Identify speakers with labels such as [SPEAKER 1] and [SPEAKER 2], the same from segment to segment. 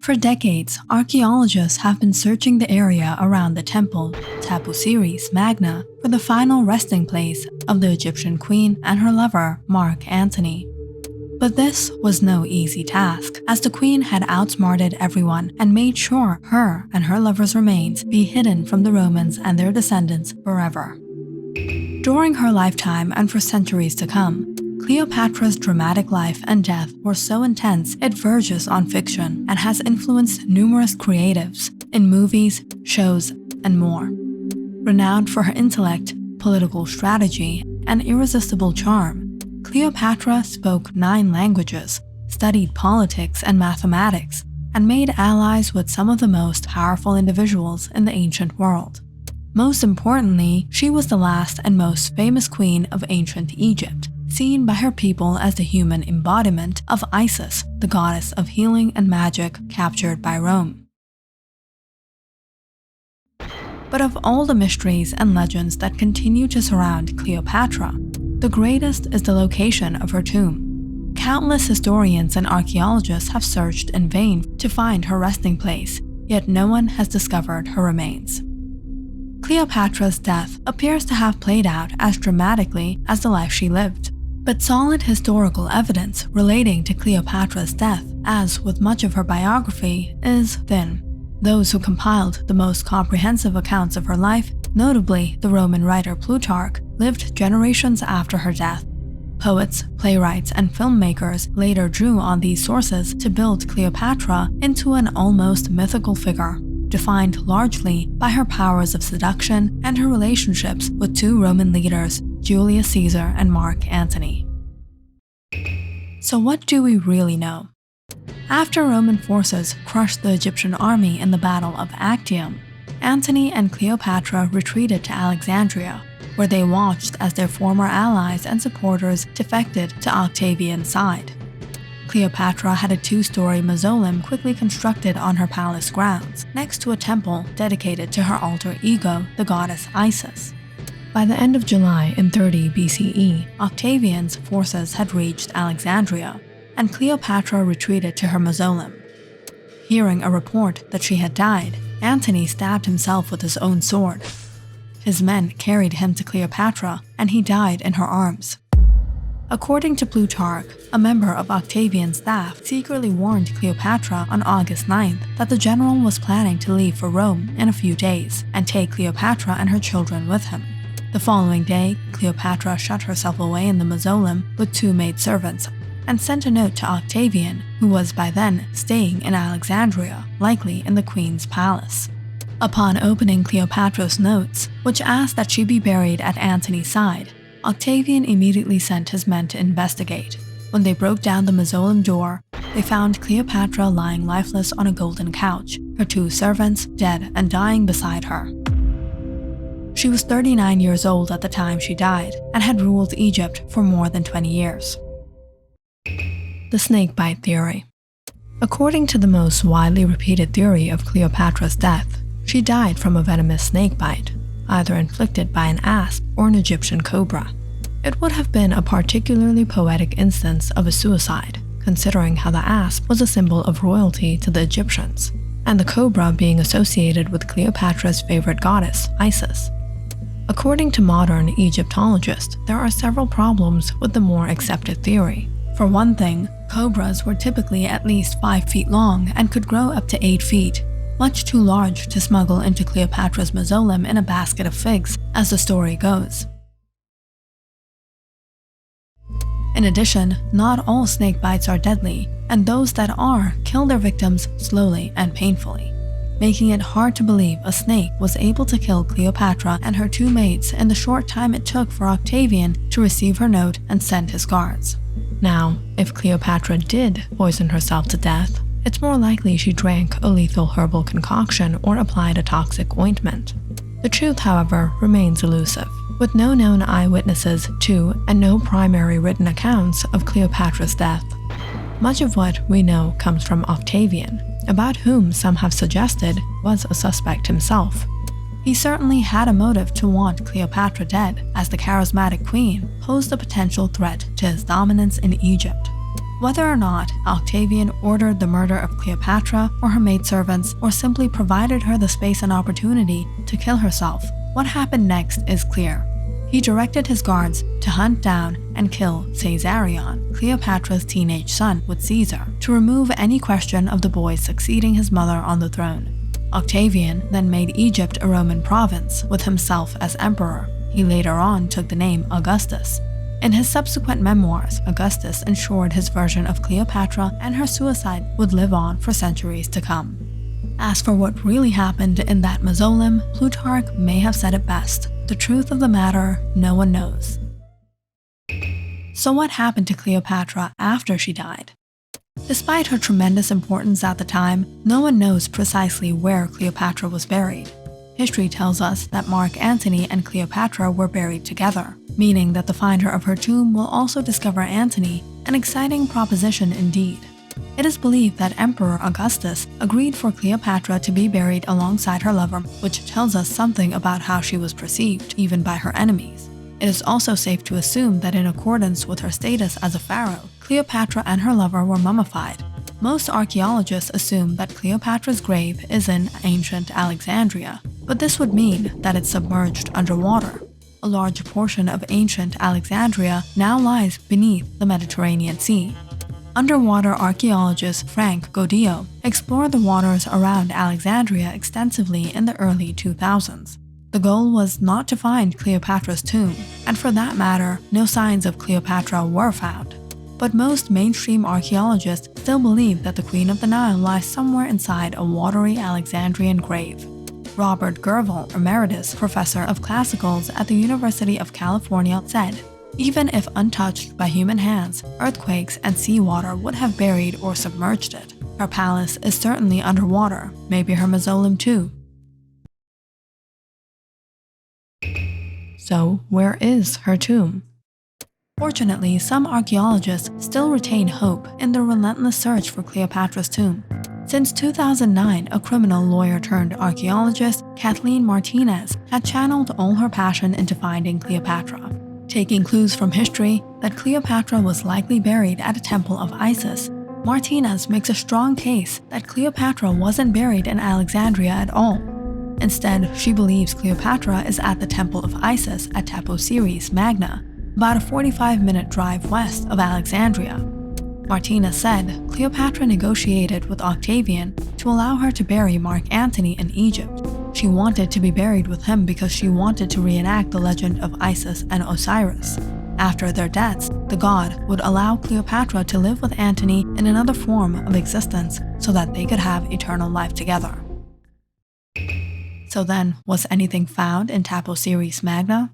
[SPEAKER 1] For decades, archaeologists have been searching the area around the temple, Tapo Series Magna, for the final resting place of the Egyptian queen and her lover, Mark Antony. But this was no easy task, as the queen had outsmarted everyone and made sure her and her lover's remains be hidden from the Romans and their descendants forever. During her lifetime and for centuries to come, Cleopatra's dramatic life and death were so intense it verges on fiction and has influenced numerous creatives in movies, shows, and more. Renowned for her intellect, political strategy, and irresistible charm, Cleopatra spoke 9 languages, studied politics and mathematics, and made allies with some of the most powerful individuals in the ancient world. Most importantly, she was the last and most famous queen of ancient Egypt, seen by her people as the human embodiment of Isis, the goddess of healing and magic captured by Rome. But of all the mysteries and legends that continue to surround Cleopatra, the greatest is the location of her tomb. Countless historians and archaeologists have searched in vain to find her resting place, yet no one has discovered her remains. Cleopatra's death appears to have played out as dramatically as the life she lived. But solid historical evidence relating to Cleopatra's death, as with much of her biography, is thin. Those who compiled the most comprehensive accounts of her life, notably the Roman writer Plutarch, lived generations after her death. Poets, playwrights, and filmmakers later drew on these sources to build Cleopatra into an almost mythical figure, defined largely by her powers of seduction and her relationships with 2 Roman leaders, Julius Caesar and Mark Antony. So what do we really know? After Roman forces crushed the Egyptian army in the Battle of Actium, Antony and Cleopatra retreated to Alexandria, where they watched as their former allies and supporters defected to Octavian's side. Cleopatra had a 2-story mausoleum quickly constructed on her palace grounds, next to a temple dedicated to her alter ego, the goddess Isis. By the end of July in 30 BCE, Octavian's forces had reached Alexandria, and Cleopatra retreated to her mausoleum. Hearing a report that she had died, Antony stabbed himself with his own sword. His men carried him to Cleopatra, and he died in her arms. According to Plutarch, a member of Octavian's staff secretly warned Cleopatra on August 9th that the general was planning to leave for Rome in a few days and take Cleopatra and her children with him. The following day, Cleopatra shut herself away in the mausoleum with 2 maidservants and sent a note to Octavian, who was by then staying in Alexandria, likely in the queen's palace. Upon opening Cleopatra's notes, which asked that she be buried at Antony's side, Octavian immediately sent his men to investigate. When they broke down the mausoleum door, they found Cleopatra lying lifeless on a golden couch, her 2 servants dead and dying beside her. She was 39 years old at the time she died and had ruled Egypt for more than 20 years. The snakebite theory. According to the most widely repeated theory of Cleopatra's death, she died from a venomous snakebite, either inflicted by an asp or an Egyptian cobra. It would have been a particularly poetic instance of a suicide, considering how the asp was a symbol of royalty to the Egyptians, and the cobra being associated with Cleopatra's favorite goddess, Isis. According to modern Egyptologists, there are several problems with the more accepted theory. For one thing, cobras were typically at least 5 feet long and could grow up to 8 feet, much too large to smuggle into Cleopatra's mausoleum in a basket of figs, as the story goes. In addition, not all snake bites are deadly, and those that are kill their victims slowly and painfully, making it hard to believe a snake was able to kill Cleopatra and her 2 maids in the short time it took for Octavian to receive her note and send his guards. Now, if Cleopatra did poison herself to death, it's more likely she drank a lethal herbal concoction or applied a toxic ointment. The truth, however, remains elusive, with no known eyewitnesses to and no primary written accounts of Cleopatra's death. Much of what we know comes from Octavian, about whom some have suggested was a suspect himself. He certainly had a motive to want Cleopatra dead, as the charismatic queen posed a potential threat to his dominance in Egypt. Whether or not Octavian ordered the murder of Cleopatra or her maidservants, or simply provided her the space and opportunity to kill herself, what happened next is clear. He directed his guards to hunt down and kill Caesarion, Cleopatra's teenage son, with Caesar, to remove any question of the boy succeeding his mother on the throne. Octavian then made Egypt a Roman province, with himself as emperor. He later on took the name Augustus. In his subsequent memoirs, Augustus ensured his version of Cleopatra and her suicide would live on for centuries to come. As for what really happened in that mausoleum, Plutarch may have said it best: the truth of the matter, no one knows. So what happened to Cleopatra after she died? Despite her tremendous importance at the time, no one knows precisely where Cleopatra was buried. History tells us that Mark Antony and Cleopatra were buried together, meaning that the finder of her tomb will also discover Antony, an exciting proposition indeed. It is believed that Emperor Augustus agreed for Cleopatra to be buried alongside her lover, which tells us something about how she was perceived, even by her enemies. It is also safe to assume that in accordance with her status as a pharaoh, Cleopatra and her lover were mummified. Most archaeologists assume that Cleopatra's grave is in ancient Alexandria, but this would mean that it's submerged underwater. A large portion of ancient Alexandria now lies beneath the Mediterranean Sea. Underwater archaeologist Frank Goddio explored the waters around Alexandria extensively in the early 2000s. The goal was not to find Cleopatra's tomb, and for that matter, no signs of Cleopatra were found. But most mainstream archaeologists still believe that the Queen of the Nile lies somewhere inside a watery Alexandrian grave. Robert Gervil, Emeritus Professor of Classicals at the University of California, said, "Even if untouched by human hands, earthquakes and seawater would have buried or submerged it. Her palace is certainly underwater, maybe her mausoleum too." So, where is her tomb? Fortunately, some archaeologists still retain hope in their relentless search for Cleopatra's tomb. Since 2009, a criminal lawyer-turned-archaeologist, Kathleen Martinez, had channeled all her passion into finding Cleopatra. Taking clues from history that Cleopatra was likely buried at a temple of Isis, Martinez makes a strong case that Cleopatra wasn't buried in Alexandria at all. Instead, she believes Cleopatra is at the temple of Isis at Tapo Series Magna, about a 45-minute drive west of Alexandria. Martinez said Cleopatra negotiated with Octavian to allow her to bury Mark Antony in Egypt. She wanted to be buried with him because she wanted to reenact the legend of Isis and Osiris. After their deaths, the god would allow Cleopatra to live with Antony in another form of existence so that they could have eternal life together. So then, was anything found in Tapo Series Magna?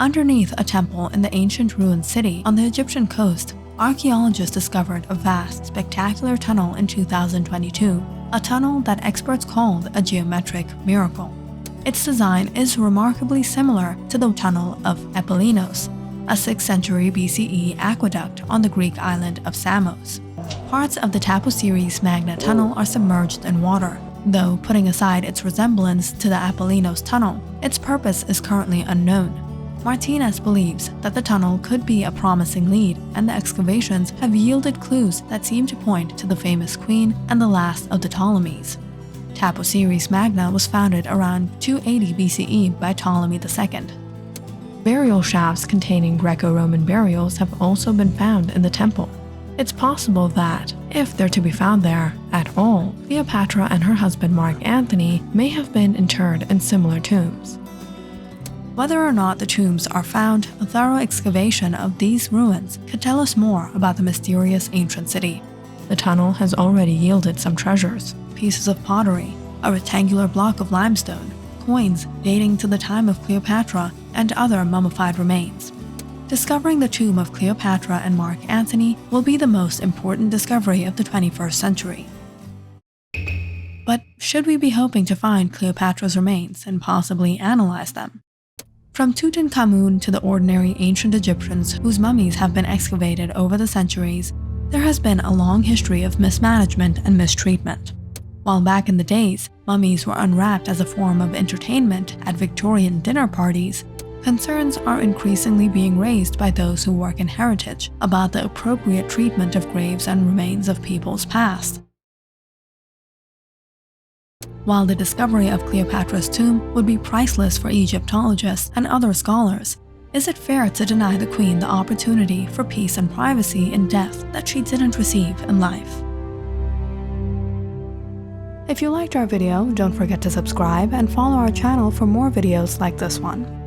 [SPEAKER 1] Underneath a temple in the ancient ruined city on the Egyptian coast, archaeologists discovered a vast, spectacular tunnel in 2022, a tunnel that experts called a geometric miracle. Its design is remarkably similar to the tunnel of Epilinos, a 6th century BCE aqueduct on the Greek island of Samos. Parts of the Tapo Series Magna tunnel are submerged in water, though putting aside its resemblance to the Epilinos tunnel, its purpose is currently unknown. Martinez believes that the tunnel could be a promising lead, and the excavations have yielded clues that seem to point to the famous queen and the last of the Ptolemies. Tapo Series Magna was founded around 280 BCE by Ptolemy II. Burial shafts containing Greco-Roman burials have also been found in the temple. It's possible that, if they're to be found there at all, Cleopatra and her husband Mark Antony may have been interred in similar tombs. Whether or not the tombs are found, a thorough excavation of these ruins could tell us more about the mysterious ancient city. The tunnel has already yielded some treasures: pieces of pottery, a rectangular block of limestone, coins dating to the time of Cleopatra, and other mummified remains. Discovering the tomb of Cleopatra and Mark Antony will be the most important discovery of the 21st century. But should we be hoping to find Cleopatra's remains and possibly analyze them? From Tutankhamun to the ordinary ancient Egyptians whose mummies have been excavated over the centuries, there has been a long history of mismanagement and mistreatment. While back in the days, mummies were unwrapped as a form of entertainment at Victorian dinner parties, Concerns are increasingly being raised by those who work in heritage about the appropriate treatment of graves and remains of peoples past. While the discovery of Cleopatra's tomb would be priceless for Egyptologists and other scholars, is it fair to deny the Queen the opportunity for peace and privacy in death that she didn't receive in life? If you liked our video, don't forget to subscribe and follow our channel for more videos like this one.